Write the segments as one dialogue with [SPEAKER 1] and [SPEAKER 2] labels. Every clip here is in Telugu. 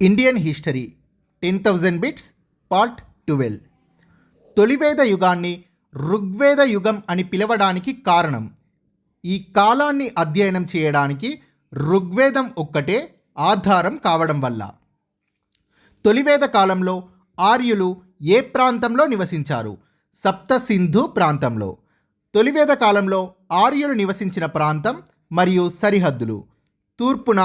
[SPEAKER 1] Indian history 10,000 bits part 12. తొలివేద యుగాన్ని ఋగ్వేద యుగం అని పిలవడానికి కారణం, ఈ కాలాన్ని అధ్యయనం చేయడానికి ఋగ్వేదం ఒక్కటే ఆధారం కావడం వల్ల. తొలివేద కాలంలో ఆర్యులు ఏ ప్రాంతంలో నివసించారు? సప్త సింధు ప్రాంతంలో. తొలివేద కాలంలో ఆర్యులు నివసించిన ప్రాంతం మరియు సరిహద్దులు: తూర్పున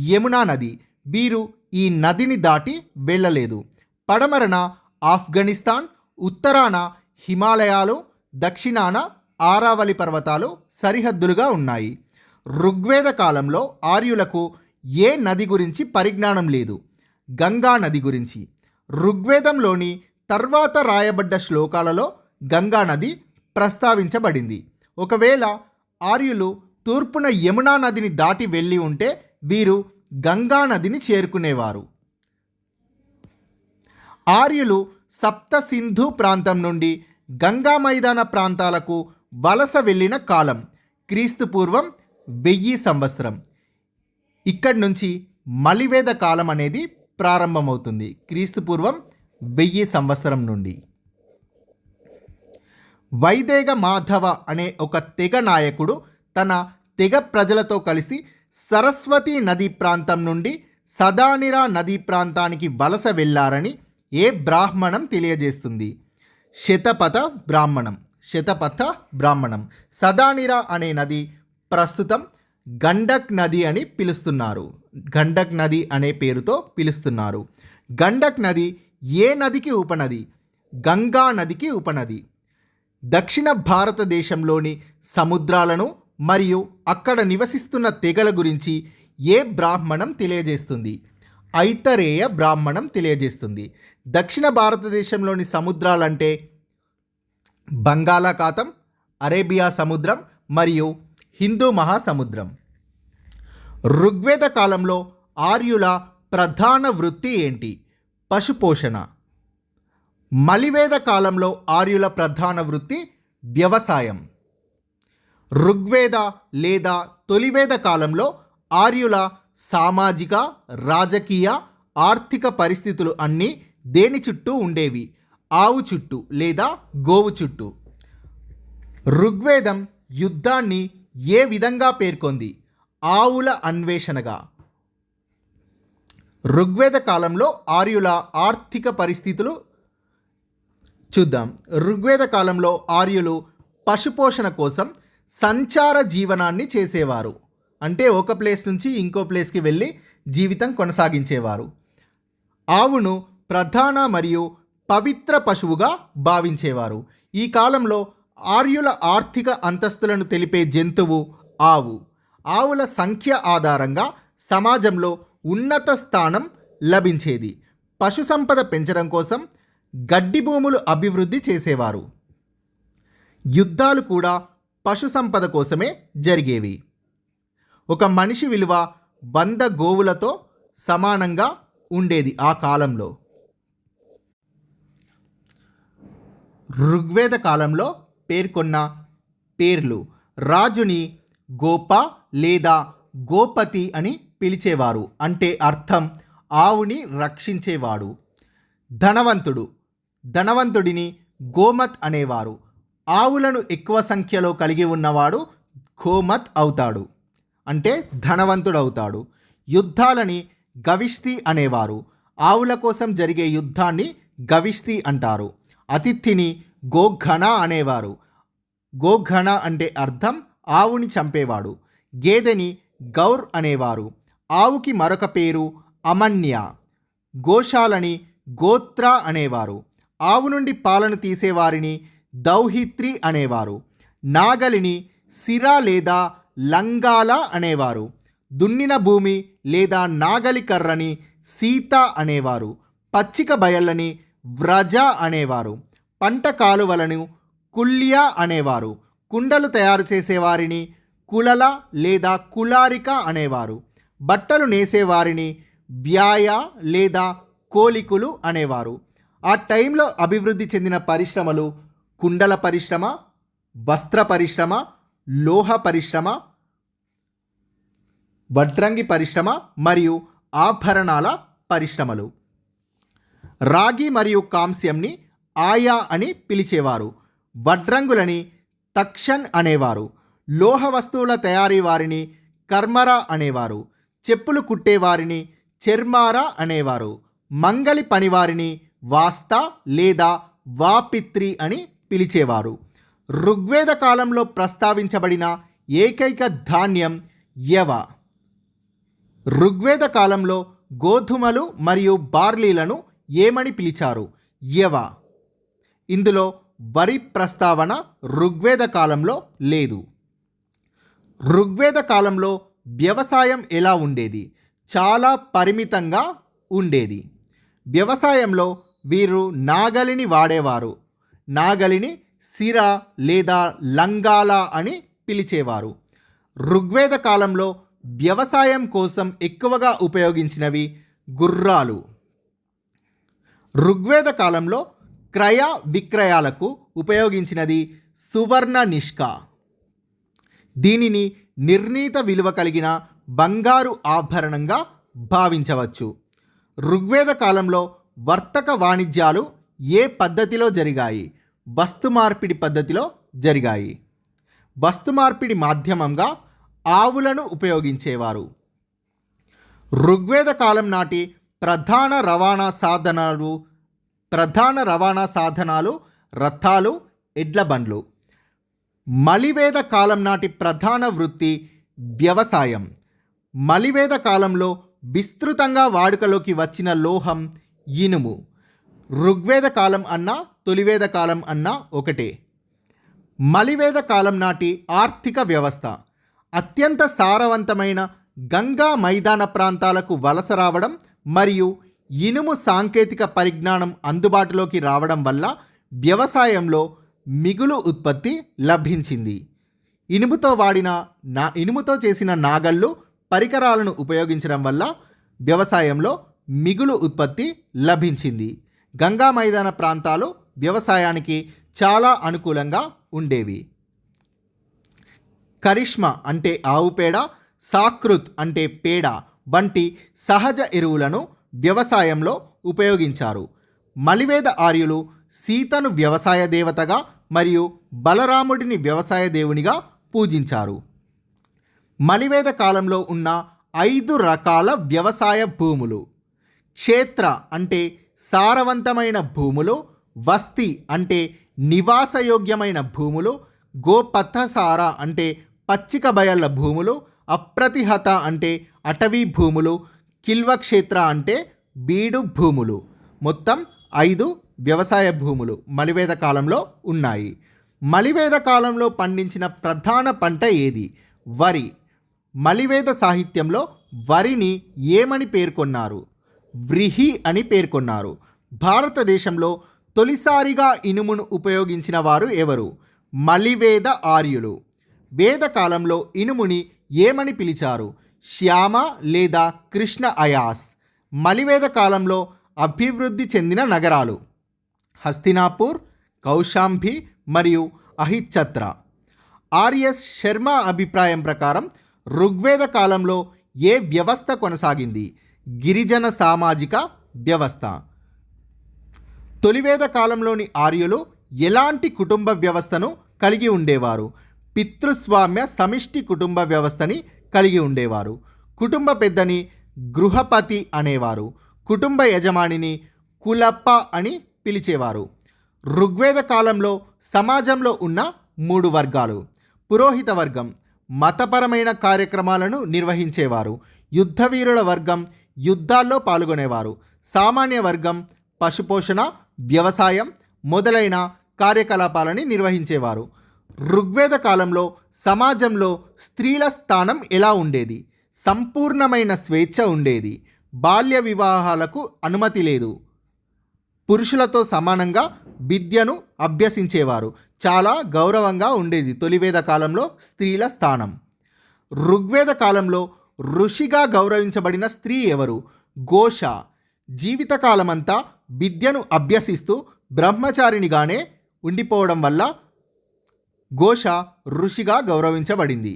[SPEAKER 1] యమునా నది, వీరు ఈ నదిని దాటి వెళ్ళలేదు. పడమరన ఆఫ్ఘనిస్తాన్, ఉత్తరాన హిమాలయాలు, దక్షిణాన ఆరావళి పర్వతాలు సరిహద్దులుగా ఉన్నాయి. ఋగ్వేద కాలంలో ఆర్యులకు ఏ నది గురించి పరిజ్ఞానం లేదు? గంగా నది గురించి. ఋగ్వేదంలోని తర్వాత రాయబడ్డ శ్లోకాలలో గంగా నది ప్రస్తావించబడింది. ఒకవేళ ఆర్యులు తూర్పున యమునా నదిని దాటి వెళ్ళి ఉంటే వీరు గంగా నదిని చేరుకునేవారు. ఆర్యులు సప్త సింధు ప్రాంతం నుండి గంగా మైదాన ప్రాంతాలకు వలస వెళ్ళిన కాలం క్రీస్తు పూర్వం 1000 సంవత్సరం. ఇక్కడి నుంచి మలివేద కాలం అనేది ప్రారంభమవుతుంది. క్రీస్తు పూర్వం 1000 సంవత్సరం నుండి. వైదేగ మాధవ అనే ఒక తెగ నాయకుడు తన తెగ ప్రజలతో కలిసి సరస్వతి నదీ ప్రాంతం నుండి సదానిరా నదీ ప్రాంతానికి వలస వెళ్ళారని ఏ బ్రాహ్మణం తెలియజేస్తుంది? శతపథ బ్రాహ్మణం. సదానిరా అనే నది ప్రస్తుతం గండక్ నది అని పిలుస్తున్నారు. గండక్ నది అనే పేరుతో పిలుస్తున్నారు. గండక్ నది ఏ నదికి ఉపనది? గంగా నదికి ఉపనది. దక్షిణ భారతదేశంలోని సముద్రాలను మరియు అక్కడ నివసిస్తున్న తెగల గురించి ఏ బ్రాహ్మణం తెలియజేస్తుంది? ఐతరేయ బ్రాహ్మణం తెలియజేస్తుంది. దక్షిణ భారతదేశంలోని సముద్రాలంటే బంగాళాఖాతం, అరేబియా సముద్రం మరియు హిందూ మహాసముద్రం. ఋగ్వేద కాలంలో ఆర్యుల ప్రధాన వృత్తి ఏంటి? పశుపోషణ. మలివేద కాలంలో ఆర్యుల ప్రధాన వృత్తి వ్యవసాయం. ఋగ్వేద లేదా తొలివేద కాలంలో ఆర్యుల సామాజిక, రాజకీయ, ఆర్థిక పరిస్థితులు అన్నీ దేని చుట్టూ ఉండేవి? ఆవు చుట్టూ లేదా గోవు చుట్టూ. ఋగ్వేదం యుద్ధాన్ని ఏ విధంగా పేర్కొంది? ఆవుల అన్వేషణగా. ఋగ్వేద కాలంలో ఆర్యుల ఆర్థిక పరిస్థితులు చూద్దాం. ఋగ్వేద కాలంలో ఆర్యులు పశుపోషణ కోసం సంచార జీవనాన్ని చేసేవారు. అంటే ఒక ప్లేస్ నుంచి ఇంకో ప్లేస్కి వెళ్ళి జీవితం కొనసాగించేవారు. ఆవును ప్రధాన మరియు పవిత్ర పశువుగా భావించేవారు. ఈ కాలంలో ఆర్యుల ఆర్థిక అంతస్తులను తెలిపే జంతువు ఆవు. ఆవుల సంఖ్య ఆధారంగా సమాజంలో ఉన్నత స్థానం లభించేది. పశు సంపద పెంచడం కోసం గడ్డి భూములు అభివృద్ధి చేసేవారు. యుద్ధాలు కూడా పశు సంపద కోసమే జరిగేవి. ఒక మనిషి విలువ 100 గోవులతో సమానంగా ఉండేది ఆ కాలంలో. ఋగ్వేద కాలంలో పేర్కొన్న పేర్లు: రాజుని గోప లేదా గోపతి అని పిలిచేవారు, అంటే అర్థం ఆవుని రక్షించేవాడు. ధనవంతుడిని గోమత్ అనేవారు. ఆవులను ఎక్కువ సంఖ్యలో కలిగి ఉన్నవాడు గోమత్ అవుతాడు, అంటే ధనవంతుడవుతాడు. యుద్ధాలని గవిష్తి అనేవారు. ఆవుల కోసం జరిగే యుద్ధాన్ని గవిష్తి అంటారు. అతిథిని గోఘన అనేవారు. గోఘన అంటే అర్థం ఆవుని చంపేవాడు. గేదెని గౌర్ అనేవారు. ఆవుకి మరొక పేరు అమన్య. గోశాలని గోత్ర అనేవారు. ఆవు నుండి పాలను తీసేవారిని దౌహిత్రి అనేవారు. నాగలిని సిర లేదా లంగాల అనేవారు. దున్నిన భూమి లేదా నాగలి కర్రని సీత అనేవారు. పచ్చిక బయళ్ళని వ్రజ అనేవారు. పంట కాలువలను కుల్య అనేవారు. కుండలు తయారు చేసేవారిని కులల లేదా కులారిక అనేవారు. బట్టలు నేసేవారిని వ్యాయ లేదా కోలికులు అనేవారు. ఆ టైంలో అభివృద్ధి చెందిన పరిశ్రమలు కుండల పరిశ్రమ, వస్త్ర పరిశ్రమ, లోహ పరిశ్రమ, వడ్రంగి పరిశ్రమ మరియు ఆభరణాల పరిశ్రమలు. రాగి మరియు కాంస్యంని ఆయా అని పిలిచేవారు. వడ్రంగులని తక్షన్ అనేవారు. లోహ వస్తువుల తయారీ వారిని కర్మరా అనేవారు. చెప్పులు కుట్టేవారిని చెర్మారా అనేవారు. మంగలి పనివారిని వాస్తా లేదా వాపిత్రి అని పిలిచేవారు. ఋగ్వేద కాలంలో ప్రస్తావించబడిన ఏకైక ధాన్యం యవ. ఋగ్వేద కాలంలో గోధుమలు మరియు బార్లీలను ఏమని పిలిచారు? యవ. ఇందులో వరి ప్రస్తావన ఋగ్వేద కాలంలో లేదు. ఋగ్వేద కాలంలో వ్యవసాయం ఎలా ఉండేది? చాలా పరిమితంగా ఉండేది. వ్యవసాయంలో వీరు నాగలిని వాడేవారు. నాగలిని సిర లేదా లంగాల అని పిలిచేవారు. ఋగ్వేద కాలంలో వ్యవసాయం కోసం ఎక్కువగా ఉపయోగించినవి గుర్రాలు. ఋగ్వేద కాలంలో క్రయ విక్రయాలకు ఉపయోగించినది సువర్ణ నిష్క. దీనిని నిర్ణీత విలువ కలిగిన బంగారు ఆభరణంగా భావించవచ్చు. ఋగ్వేద కాలంలో వర్తక వాణిజ్యాలు ఏ పద్ధతిలో జరిగాయి? వస్తు మార్పిడి పద్ధతిలో జరిగాయి. వస్తు మార్పిడి మాధ్యమంగా ఆవులను ఉపయోగించేవారు. ఋగ్వేద కాలం నాటి ప్రధాన రవాణా సాధనాలు రథాలు, ఎడ్ల బండ్లు. మలివేద కాలం నాటి ప్రధాన వృత్తి వ్యవసాయం. మలివేద కాలంలో విస్తృతంగా వాడుకలోకి వచ్చిన లోహం ఇనుము. ఋగ్వేద కాలం అన్నా తొలివేద కాలం అన్నా ఒకటే. మలివేద కాలం నాటి ఆర్థిక వ్యవస్థ. అత్యంత సారవంతమైన గంగా మైదాన ప్రాంతాలకు వలస రావడం మరియు ఇనుము సాంకేతిక పరిజ్ఞానం అందుబాటులోకి రావడం వల్ల వ్యవసాయంలో మిగులు ఉత్పత్తి లభించింది. ఇనుముతో చేసిన నాగళ్ళు, పరికరాలను ఉపయోగించడం వల్ల వ్యవసాయంలో మిగులు ఉత్పత్తి లభించింది. గంగా మైదాన ప్రాంతాలు వ్యవసాయానికి చాలా అనుకూలంగా ఉండేవి. కరిష్మా అంటే ఆవు పేడ, సాకృత్ అంటే పేడ వంటి సహజ ఎరువులను వ్యవసాయంలో ఉపయోగించారు. మలివేద ఆర్యులు సీతను వ్యవసాయ దేవతగా మరియు బలరాముడిని వ్యవసాయ దేవునిగా పూజించారు. మలివేద కాలంలో ఉన్న 5 రకాల వ్యవసాయ భూములు. క్షేత్ర అంటే సారవంతమైన భూములు, వస్తి అంటే నివాసయోగ్యమైన భూములు, గోపథసార అంటే పచ్చిక బయళ్ళ భూములు, అప్రతిహత అంటే అటవీ భూములు, కిల్వక్షేత్ర అంటే బీడు భూములు. మొత్తం 5 వ్యవసాయ భూములు మలివేద కాలంలో ఉన్నాయి. మలివేద కాలంలో పండించిన ప్రధాన పంట ఏది? వరి. మలివేద సాహిత్యంలో వరిని ఏమని పేర్కొన్నారు? వ్రీహి అని పేర్కొన్నారు. భారతదేశంలో తొలిసారిగా ఇనుమును ఉపయోగించిన వారు ఎవరు? మలివేద ఆర్యులు. వేద కాలంలో ఇనుముని ఏమని పిలిచారు? శ్యామ లేదా కృష్ణ అయాస్. మలివేద కాలంలో అభివృద్ధి చెందిన నగరాలు హస్తినాపూర్, కౌశాంబి మరియు అహిచ్చత్ర. ఆర్ఎస్ శర్మ అభిప్రాయం ప్రకారం ఋగ్వేద కాలంలో ఏ వ్యవస్థ కొనసాగింది? గిరిజన సామాజిక వ్యవస్థ. తొలివేద కాలంలోని ఆర్యులు ఎలాంటి కుటుంబ వ్యవస్థను కలిగి ఉండేవారు? పితృస్వామ్య సమిష్టి కుటుంబ వ్యవస్థని కలిగి ఉండేవారు. కుటుంబ పెద్దని గృహపతి అనేవారు. కుటుంబ యజమానిని కులప్ప అని పిలిచేవారు. ఋగ్వేద కాలంలో సమాజంలో ఉన్న 3 వర్గాలు. పురోహిత వర్గం మతపరమైన కార్యక్రమాలను నిర్వహించేవారు. యుద్ధవీరుల వర్గం యుద్ధాల్లో పాల్గొనేవారు. సామాన్య వర్గం పశుపోషణ, వ్యవసాయం మొదలైన కార్యకలాపాలని నిర్వహించేవారు. ఋగ్వేద కాలంలో సమాజంలో స్త్రీల స్థానం ఎలా ఉండేది? సంపూర్ణమైన స్వేచ్ఛ ఉండేది. బాల్య వివాహాలకు అనుమతి లేదు. పురుషులతో సమానంగా విద్యను అభ్యసించేవారు. చాలా గౌరవంగా ఉండేది తొలివేద కాలంలో స్త్రీల స్థానం. ఋగ్వేద కాలంలో ఋషిగా గౌరవించబడిన స్త్రీ ఎవరు? ఘోష. జీవితకాలమంతా విద్యను అభ్యసిస్తూ బ్రహ్మచారినిగానే ఉండిపోవడం వల్ల ఘోష ఋషిగా గౌరవించబడింది.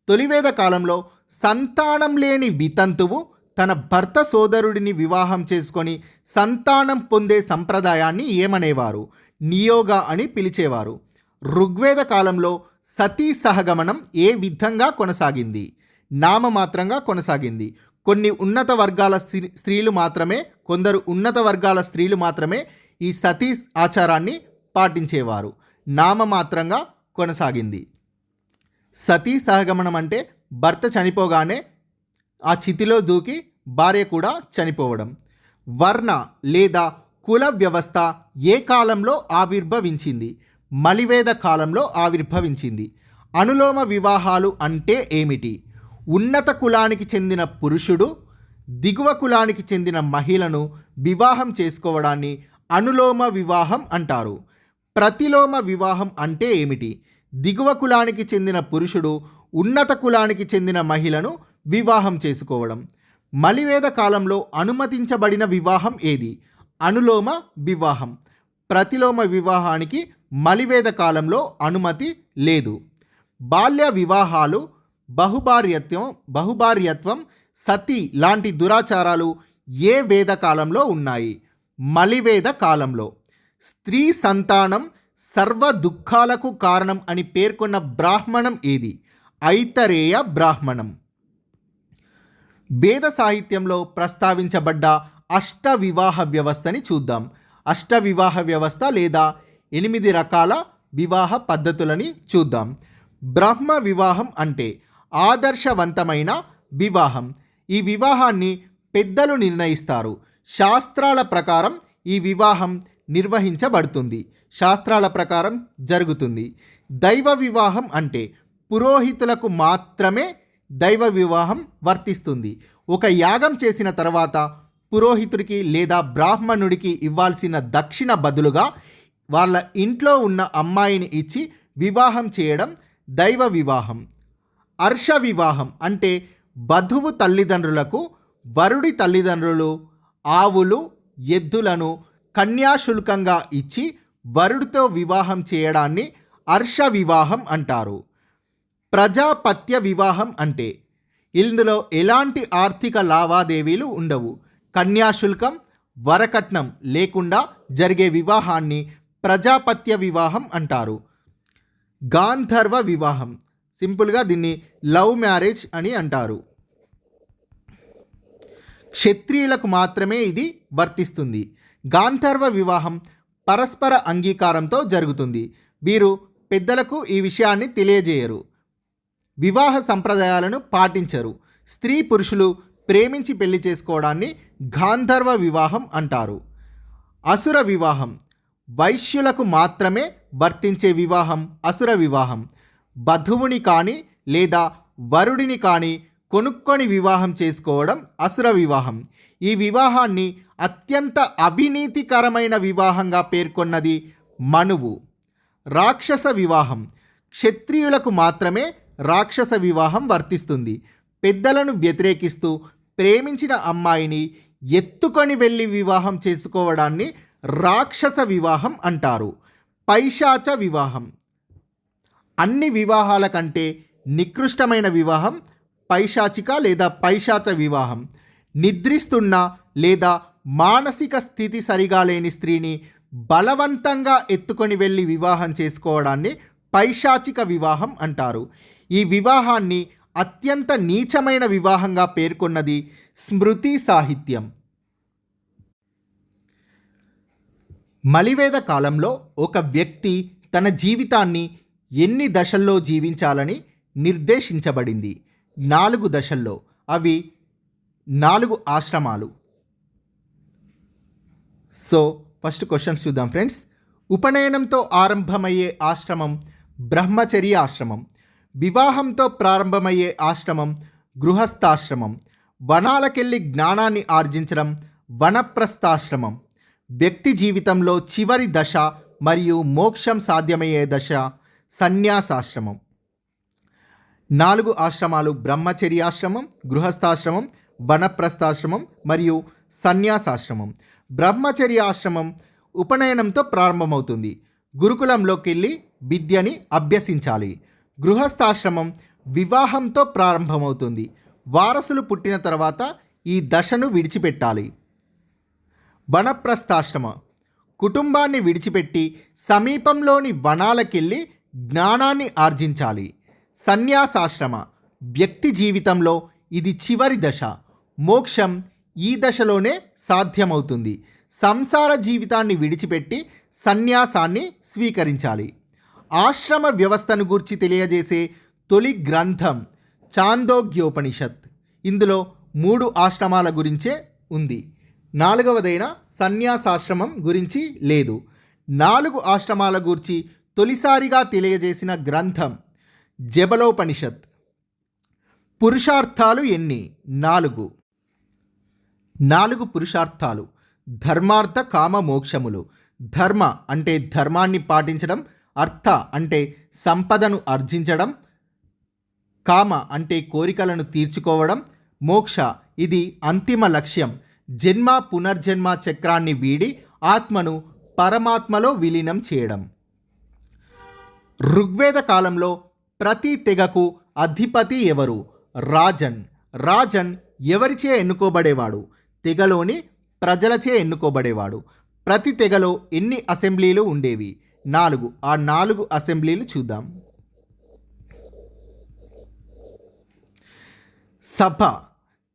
[SPEAKER 1] తొలివేద కాలంలో సంతానం లేని వితంతువు తన భర్త సోదరుడిని వివాహం చేసుకొని సంతానం పొందే సంప్రదాయాన్ని ఏమనేవారు? నియోగ అని పిలిచేవారు. ఋగ్వేద కాలంలో సతీ సహగమనం ఏ విధంగా కొనసాగింది? నామమాత్రంగా కొనసాగింది. కొందరు ఉన్నత వర్గాల స్త్రీలు మాత్రమే ఈ సతీ ఆచారాన్ని పాటించేవారు. నామమాత్రంగా కొనసాగింది. సతీ సహగమనం అంటే భర్త చనిపోగానే ఆ చితిలో దూకి భార్య కూడా చనిపోవడం. వర్ణ లేదా కుల వ్యవస్థ ఏ కాలంలో ఆవిర్భవించింది? మలివేద కాలంలో ఆవిర్భవించింది. అనులోమ వివాహాలు అంటే ఏమిటి? ఉన్నత కులానికి చెందిన పురుషుడు దిగువ కులానికి చెందిన మహిళను వివాహం చేసుకోవడాన్ని అనులోమ వివాహం అంటారు. ప్రతిలోమ వివాహం అంటే ఏమిటి? దిగువ కులానికి చెందిన పురుషుడు ఉన్నత కులానికి చెందిన మహిళను వివాహం చేసుకోవడం. మలివేద కాలంలో అనుమతించబడిన వివాహం ఏది? అనులోమ వివాహం. ప్రతిలోమ వివాహానికి మలివేద కాలంలో అనుమతి లేదు. బాల్య వివాహాలు, బహుభార్యత్వం, సతీ లాంటి దురాచారాలు ఏ వేద కాలంలో ఉన్నాయి? మలివేద కాలంలో. స్త్రీ సంతానం సర్వ దుఃఖాలకు కారణం అని పేర్కొన్న బ్రాహ్మణం ఏది? ఐతరేయ బ్రాహ్మణం. వేద సాహిత్యంలో ప్రస్తావించబడ్డ అష్ట వివాహ వ్యవస్థని చూద్దాం. అష్ట వివాహ వ్యవస్థ లేదా 8 రకాల వివాహ పద్ధతులని చూద్దాం. బ్రహ్మ వివాహం అంటే ఆదర్శవంతమైన వివాహం. ఈ వివాహాన్ని పెద్దలు నిర్ణయిస్తారు. శాస్త్రాల ప్రకారం ఈ వివాహం నిర్వహించబడుతుంది. శాస్త్రాల ప్రకారం జరుగుతుంది. దైవ వివాహం అంటే పురోహితులకు మాత్రమే దైవ వివాహం వర్తిస్తుంది. ఒక యాగం చేసిన తర్వాత పురోహితుడికి లేదా బ్రాహ్మణుడికి ఇవ్వాల్సిన దక్షిణ బదులుగా వాళ్ళ ఇంట్లో ఉన్న అమ్మాయిని ఇచ్చి వివాహం చేయడం దైవ వివాహం. అర్ష వివాహం అంటే వధువు తల్లిదండ్రులకు వరుడి తల్లిదండ్రులు ఆవులు, ఎద్దులను కన్యాశుల్కంగా ఇచ్చి వరుడితో వివాహం చేయడాన్ని అర్ష వివాహం అంటారు. ప్రజాపత్య వివాహం అంటే ఇందులో ఎలాంటి ఆర్థిక లావాదేవీలు ఉండవు. కన్యాశుల్కం, వరకట్నం లేకుండా జరిగే వివాహాన్ని ప్రజాపత్య వివాహం అంటారు. గాంధర్వ వివాహం, సింపుల్గా దీన్ని లవ్ మ్యారేజ్ అని అంటారు. క్షత్రియులకు మాత్రమే ఇది వర్తిస్తుంది. గాంధర్వ వివాహం పరస్పర అంగీకారంతో జరుగుతుంది. వీరు పెద్దలకు ఈ విషయాన్ని తెలియజేయరు. వివాహ సంప్రదాయాలను పాటించరు. స్త్రీ పురుషులు ప్రేమించి పెళ్లి చేసుకోవడాన్ని గాంధర్వ వివాహం అంటారు. అసుర వివాహం, వైశ్యులకు మాత్రమే వర్తించే వివాహం అసుర వివాహం. వధువుని కానీ లేదా వరుడిని కానీ కొనుక్కొని వివాహం చేసుకోవడం అసుర వివాహం. ఈ వివాహాన్ని అత్యంత అవినీతికరమైన వివాహంగా పేర్కొన్నది మనువు. రాక్షస వివాహం, క్షత్రియులకు మాత్రమే రాక్షస వివాహం వర్తిస్తుంది. పెద్దలను వ్యతిరేకిస్తూ ప్రేమించిన అమ్మాయిని ఎత్తుకొని వెళ్ళి వివాహం చేసుకోవడాన్ని రాక్షస వివాహం అంటారు. పైశాచ వివాహం, అన్ని వివాహాల కంటే నికృష్టమైన వివాహం పైశాచిక లేదా పైశాచ వివాహం. నిద్రిస్తున్న లేదా మానసిక స్థితి సరిగా లేని స్త్రీని బలవంతంగా ఎత్తుకొని వెళ్ళి వివాహం చేసుకోవడాన్ని పైశాచిక వివాహం అంటారు. ఈ వివాహాన్ని అత్యంత నీచమైన వివాహంగా పేర్కొన్నది స్మృతి సాహిత్యం. మలివేద కాలంలో ఒక వ్యక్తి తన జీవితాన్ని ఎన్ని దశల్లో జీవించాలని నిర్దేశించబడింది? 4 దశల్లో. అవి 4 ఆశ్రమాలు. సో ఫస్ట్ క్వశ్చన్స్ చూద్దాం ఫ్రెండ్స్. ఉపనయనంతో ఆరంభమయ్యే ఆశ్రమం బ్రహ్మచర్య ఆశ్రమం. వివాహంతో ప్రారంభమయ్యే ఆశ్రమం గృహస్థాశ్రమం. వనాలకెళ్ళి జ్ఞానాన్ని ఆర్జించడం వనప్రస్థాశ్రమం. వ్యక్తి జీవితంలో చివరి దశ మరియు మోక్షం సాధ్యమయ్యే దశ సన్యాసాశ్రమం. 4 ఆశ్రమాలు బ్రహ్మచర్యాశ్రమం, గృహస్థాశ్రమం, వనప్రస్థాశ్రమం మరియు సన్యాసాశ్రమం. బ్రహ్మచర్య ఆశ్రమం ఉపనయనంతో ప్రారంభమవుతుంది. గురుకులంలోకి వెళ్ళి విద్యని అభ్యసించాలి. గృహస్థాశ్రమం వివాహంతో ప్రారంభమవుతుంది. వారసులు పుట్టిన తర్వాత ఈ దశను విడిచిపెట్టాలి. వనప్రస్థాశ్రమ కుటుంబాన్ని విడిచిపెట్టి సమీపంలోని వనాలకెళ్ళి జ్ఞానాన్ని ఆర్జించాలి. సన్యాసాశ్రమ వ్యక్తి జీవితంలో ఇది చివరి దశ. మోక్షం ఈ దశలోనే సాధ్యమవుతుంది. సంసార జీవితాన్ని విడిచిపెట్టి సన్యాసాన్ని స్వీకరించాలి. ఆశ్రమ వ్యవస్థను గూర్చి తెలియజేసే తొలి గ్రంథం చాందోగ్యోపనిషత్. ఇందులో 3 ఆశ్రమాల గురించే ఉంది. 4వదైన సన్యాసాశ్రమం గురించి లేదు. 4 ఆశ్రమాల గురించి తొలిసారిగా తెలియజేసిన గ్రంథం జబలోపనిషత్. పురుషార్థాలు ఎన్ని? 4 పురుషార్థాలు. ధర్మార్థ కామ మోక్షములు. ధర్మ అంటే ధర్మాన్ని పాటించడం, అర్థ అంటే సంపదను ఆర్జించడం, కామ అంటే కోరికలను తీర్చుకోవడం, మోక్ష ఇది అంతిమ లక్ష్యం. జన్మ పునర్జన్మ చక్రాన్ని వీడి ఆత్మను పరమాత్మలో విలీనం చేయడం. ఋగ్వేద కాలంలో ప్రతి తెగకు అధిపతి ఎవరు? రాజన్. రాజన్ ఎవరిచే ఎన్నుకోబడేవాడు? తెగలోని ప్రజలచే ఎన్నుకోబడేవాడు. ప్రతి తెగలో ఎన్ని అసెంబ్లీలు ఉండేవి? 4. ఆ 4 అసెంబ్లీలు చూద్దాం. సభ.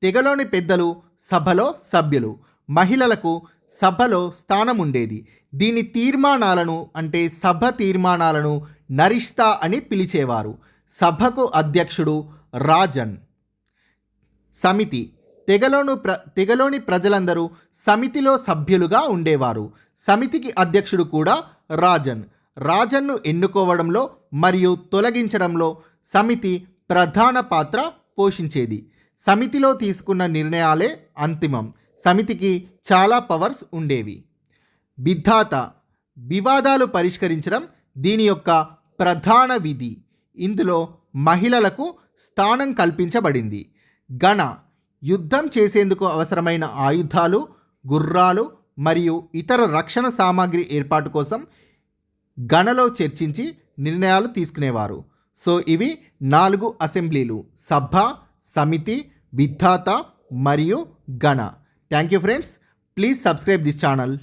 [SPEAKER 1] తెగలోని పెద్దలు సభలో సభ్యులు. మహిళలకు సభలో స్థానం ఉండేది. దీని తీర్మానాలను అంటే సభ తీర్మానాలను నరిష్తా అని పిలిచేవారు. సభకు అధ్యక్షుడు రాజన్. సమితి. తెగలోని ప్రజలందరూ సమితిలో సభ్యులుగా ఉండేవారు. సమితికి అధ్యక్షుడు కూడా రాజన్. రాజన్ను ఎన్నుకోవడంలో మరియు తొలగించడంలో సమితి ప్రధాన పాత్ర పోషించేది. సమితిలో తీసుకున్న నిర్ణయాలే అంతిమం. సమితికి చాలా పవర్స్ ఉండేవి. విధాత. వివాదాలు పరిష్కరించడం దీని యొక్క ప్రధాన విధి. ఇందులో మహిళలకు స్థానం కల్పించబడింది. గణ. యుద్ధం చేసేందుకు అవసరమైన ఆయుధాలు, గుర్రాలు మరియు ఇతర రక్షణ సామాగ్రి ఏర్పాటు కోసం గణలో చర్చించి నిర్ణయాలు తీసుకునేవారు. సో ఇవి 4 అసెంబ్లీలు: సభ, సమితి, విధాత మరియు గణ. Thank you friends. Please subscribe this channel.